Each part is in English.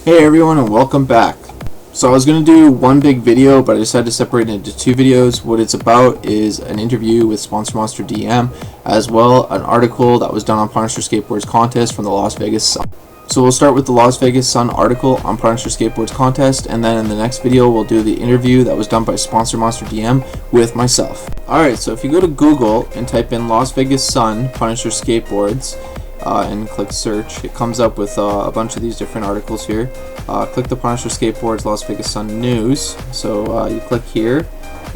Hey everyone, and welcome back. So I was going to do one big video, but I decided to separate it into two videos. What it's about is an interview with Sponsor Monster DM, as well an article that was done on Punisher Skateboards contest from the Las Vegas Sun. So we'll start with the Las Vegas Sun article on Punisher Skateboards contest, and then in the next video we'll do the interview that was done by Sponsor Monster DM with myself. Alright, so if you go to Google and type in Las Vegas Sun Punisher Skateboards, and click search, it comes up with a bunch of these different articles here. Click the Punisher Skateboards Las Vegas Sun News. So you click here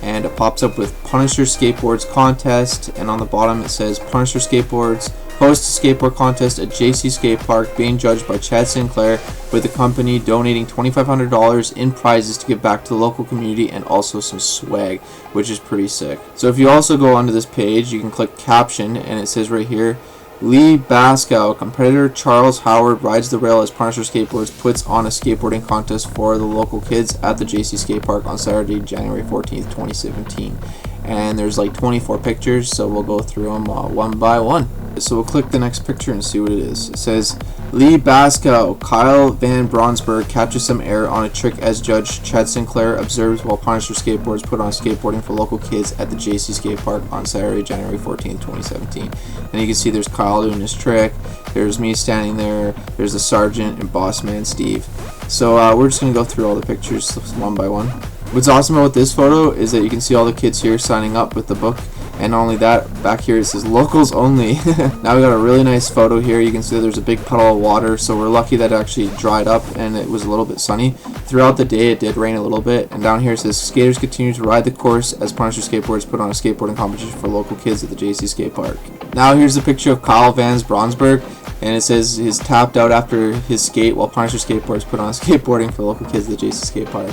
and it pops up with Punisher Skateboards contest, and on the bottom it says Punisher Skateboards hosts a skateboard contest at Jaycee Skate Park being judged by Chad Sinclair, with the company donating $2,500 in prizes to give back to the local community and also some swag, which is pretty sick. So if you also go onto this page, you can click caption and it says right here, Lee Bascow, competitor Charles Howard rides the rail as Punisher Skateboards puts on a skateboarding contest for the local kids at the Jaycee Skate Park on Saturday, January 14th, 2017. And there's like 24 pictures, so we'll go through them one by one. So we'll click the next picture and see what it is. It says, Lee Bascow, Kyle Van Bronsberg catches some air on a trick as Judge Chad Sinclair observes while Punisher Skateboards put on skateboarding for local kids at the Jaycee Skate Park on Saturday, January 14th, 2017. And you can see there's Kyle doing his trick, there's me standing there, there's the sergeant and boss man Steve. So we're just going to go through all the pictures one by one. What's awesome about this photo is that you can see all the kids here signing up with the book, and not only that, back here it says locals only. Now we got a really nice photo here. You can see there's a big puddle of water, so we're lucky that it actually dried up and it was a little bit sunny. Throughout the day it did rain a little bit, and down here it says skaters continue to ride the course as Punisher Skateboards put on a skateboarding competition for local kids at the Jaycee Skate Park. Now here's a picture of Kyle Van Bronsberg, and it says he's tapped out after his skate while Punisher Skateboards put on skateboarding for local kids at the Jaycee Skate Park.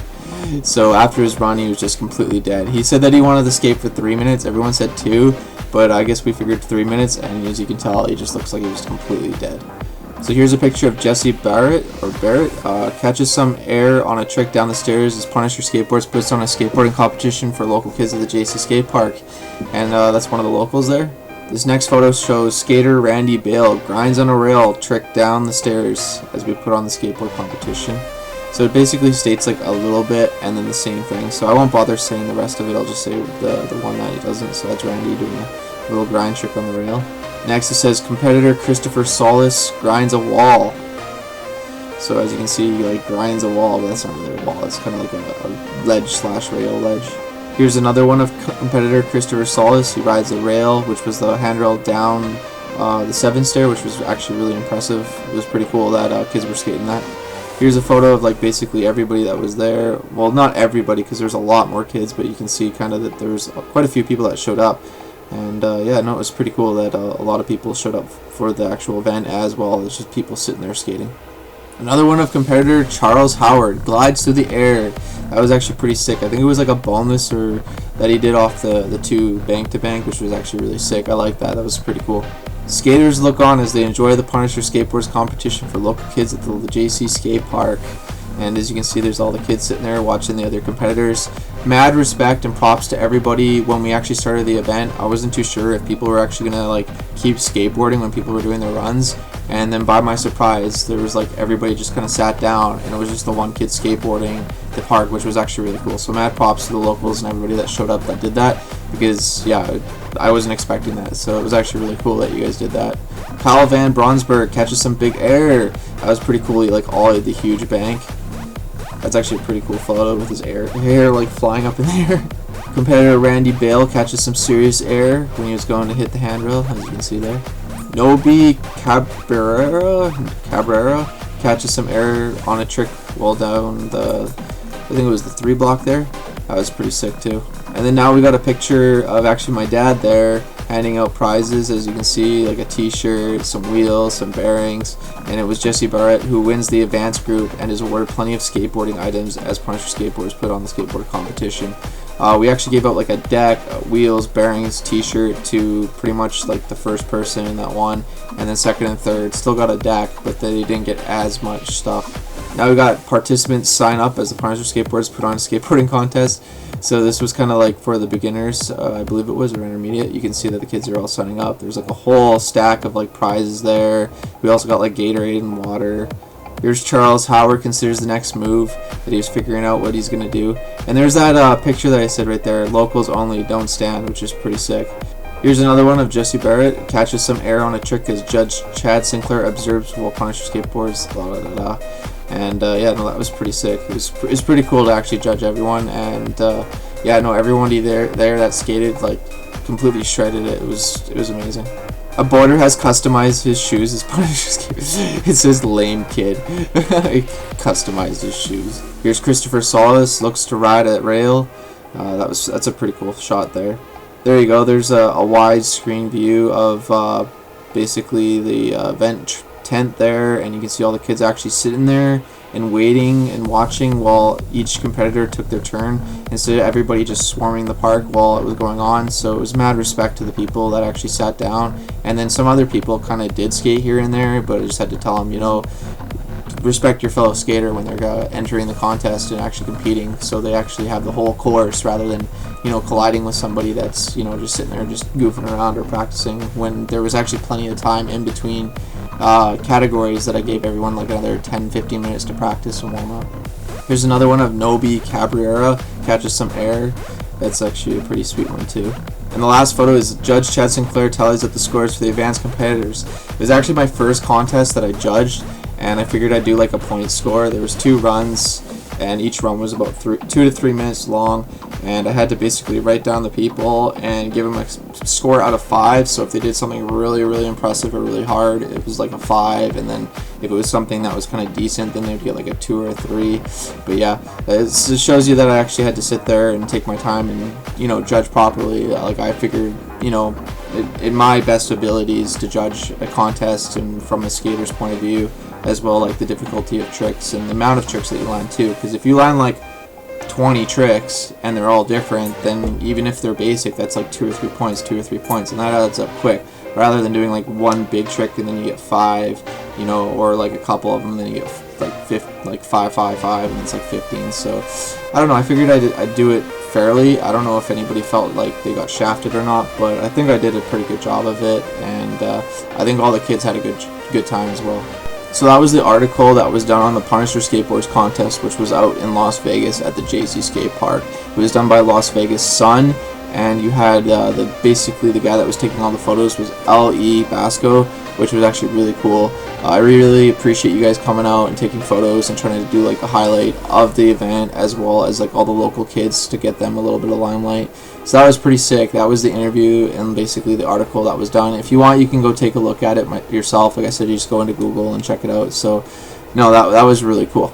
So after his run, he was just completely dead. He said that he wanted to skate for 3 minutes. Everyone said 2, but I guess we figured 3 minutes, and as you can tell, he just looks like he was completely dead. So here's a picture of Jesse Barrett catches some air on a trick down the stairs as Punisher Skateboards puts on a skateboarding competition for local kids at the Jaycee Skate Park, and that's one of the locals there. This next photo shows skater Randy Bale grinds on a rail trick down the stairs as we put on the skateboard competition. So it basically states like a little bit and then the same thing. So I won't bother saying the rest of it. I'll just say the one that he doesn't. So that's Randy doing a little grind trick on the rail. Next it says competitor Christopher Solis grinds a wall. So as you can see, he like grinds a wall, but that's not really a wall. It's kind of like a ledge slash rail ledge. Here's another one of competitor Christopher Solis. He rides the rail, which was the handrail down the 7th stair, which was actually really impressive. It was pretty cool that kids were skating that. Here's a photo of like basically everybody that was there. Well, not everybody, because there's a lot more kids, but you can see kind of that there's quite a few people that showed up. And yeah, no, it was pretty cool that a lot of people showed up for the actual event as well. There's just people sitting there skating. Another one of competitor Charles Howard glides through the air. That was actually pretty sick. I think it was like a boneless or that he did off the 2 bank to bank, which was actually really sick. I like that. That was pretty cool. Skaters look on as they enjoy the Punisher Skateboards competition for local kids at the Jaycee Skate Park. And as you can see, there's all the kids sitting there watching the other competitors. Mad respect and props to everybody. When we actually started the event, I wasn't too sure if people were actually gonna like keep skateboarding when people were doing their runs. And then by my surprise, there was like everybody just kind of sat down, and it was just the one kid skateboarding the park, which was actually really cool. So mad props to the locals and everybody that showed up that did that, because yeah, I wasn't expecting that. So it was actually really cool that you guys did that. Kyle Van Bronsberg catches some big air. That was pretty cool. He like ollied the huge bank. That's actually a pretty cool photo with his hair like flying up in the air. Competitor Randy Bale catches some serious air when he was going to hit the handrail, as you can see there. Nobi Cabrera catches some air on a trick while down the, I think it was the 3 block there. That was pretty sick too. And then now we got a picture of actually my dad there handing out prizes, as you can see, like a t-shirt, some wheels, some bearings, and it was Jesse Barrett who wins the advanced group and is awarded plenty of skateboarding items as Punisher Skateboards put on the skateboard competition. We actually gave out like a deck, wheels, bearings, t-shirt to pretty much like the first person that won, and then second and third still got a deck, but they didn't get as much stuff. Now we got participants sign up as the Punisher Skateboards put on a skateboarding contest. So this was kind of like for the beginners, I believe it was, or intermediate. You can see that the kids are all signing up. There's like a whole stack of like prizes there. We also got like Gatorade and water. Here's Charles. Howard considers the next move that he was figuring out what he's gonna do. And there's that picture that I said right there, locals only, don't stand, which is pretty sick. Here's another one of Jesse Barrett, catches some air on a trick as Judge Chad Sinclair observes while Punisher skateboards, blah, blah, blah, blah. And yeah, no, that was pretty sick. It was pretty cool to actually judge everyone, and yeah, no, everybody there that skated, like, completely shredded it. It was amazing. A boarder has customized his shoes as Punisher skateboards. It says lame kid. He customized his shoes. Here's Christopher Solis, looks to ride at rail. That's a pretty cool shot there. There you go. There's a wide screen view of basically the event tent there, and you can see all the kids actually sitting there and waiting and watching while each competitor took their turn, instead of everybody just swarming the park while it was going on. So it was mad respect to the people that actually sat down, and then some other people kind of did skate here and there, but I just had to tell them, you know, respect your fellow skater when they're entering the contest and actually competing, so they actually have the whole course rather than, you know, colliding with somebody that's, you know, just sitting there just goofing around or practicing, when there was actually plenty of time in between categories that I gave everyone like another 10-15 minutes to practice and warm up. Here's another one of Nobi Cabrera, catches some air. That's actually a pretty sweet one too. And the last photo is Judge Chad Sinclair tallies up the scores for the advanced competitors. It was actually my first contest that I judged, and I figured I'd do like a point score. There was 2 runs, and each run was about 2 to 3 minutes long, and I had to basically write down the people and give them a score out of 5. So if they did something really, really impressive or really hard, it was like a 5, and then if it was something that was kind of decent, then they'd get like a 2 or a 3. But yeah, it shows you that I actually had to sit there and take my time and, you know, judge properly. Like, I figured, you know, in my best abilities to judge a contest, and from a skater's point of view as well, like the difficulty of tricks and the amount of tricks that you land too, because if you land like 20 tricks and they're all different, then even if they're basic, that's like 2 or 3 points, and that adds up quick, rather than doing like one big trick and then you get 5, you know, or like a couple of them and then you get like 5, and it's like 15. So I don't know, I figured I'd do it fairly. I don't know if anybody felt like they got shafted or not, but I think I did a pretty good job of it, and I think all the kids had a good time as well. So that was the article that was done on the Punisher Skateboards contest, which was out in Las Vegas at the Jaycee skate park. It was done by Las Vegas Sun, and you had basically the guy that was taking all the photos was L.E. Basco, which was actually really cool. I really appreciate you guys coming out and taking photos and trying to do like a highlight of the event, as well as like all the local kids to get them a little bit of limelight. So that was pretty sick. That was the interview and basically the article that was done. If you want, you can go take a look at it yourself. Like I said, you just go into Google and check it out. So no, that was really cool.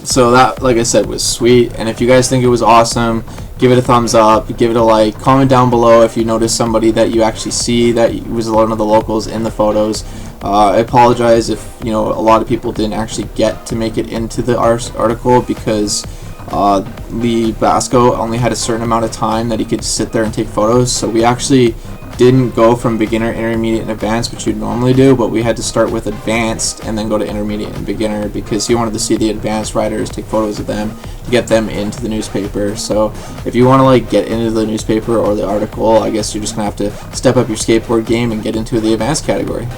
So that, like I said, was sweet. And if you guys think it was awesome, give it a thumbs up, give it a like, comment down below if you notice somebody that you actually see that was one of the locals in the photos. I apologize if, you know, a lot of people didn't actually get to make it into the article, because Lee Basco only had a certain amount of time that he could sit there and take photos. So we actually didn't go from beginner, intermediate, and advanced, which you'd normally do, but we had to start with advanced and then go to intermediate and beginner, because he wanted to see the advanced riders, take photos of them to get them into the newspaper. So if you want to like get into the newspaper or the article, I guess you're just gonna have to step up your skateboard game and get into the advanced category.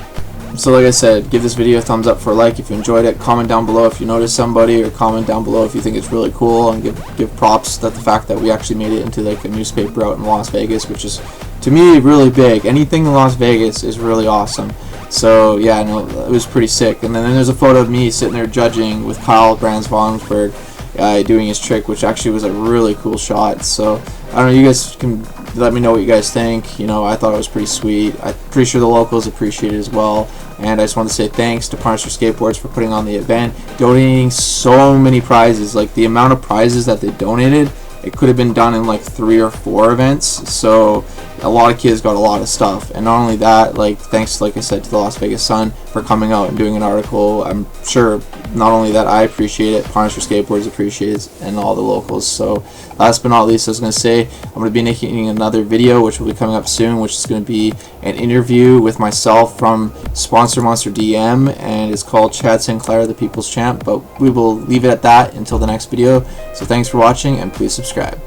So like I said, give this video a thumbs up for a like if you enjoyed it. Comment down below if you noticed somebody, or comment down below if you think it's really cool, and give props that the fact that we actually made it into like a newspaper out in Las Vegas, which is, to me, really big. Anything in Las Vegas is really awesome. So yeah, no, it was pretty sick. And then there's a photo of me sitting there judging with Kyle Brands-Vonsberg doing his trick, which actually was a really cool shot. So I don't know, you guys can let me know what you guys think. You know, I thought it was pretty sweet. I'm pretty sure the locals appreciate it as well. And I just want to say thanks to Punisher Skateboards for putting on the event, donating so many prizes. Like, the amount of prizes that they donated, it could have been done in like 3 or 4 events. So a lot of kids got a lot of stuff. And not only that, like, thanks, like I said, to the Las Vegas Sun for coming out and doing an article. I'm sure not only that I appreciate it, Punisher Skateboards appreciates it, and all the locals. So last but not least, I was going to say, I'm going to be making another video, which will be coming up soon, which is going to be an interview with myself from Sponsor Monster DM, and it's called Chad Sinclair, the People's Champ. But we will leave it at that until the next video. So thanks for watching, and please subscribe.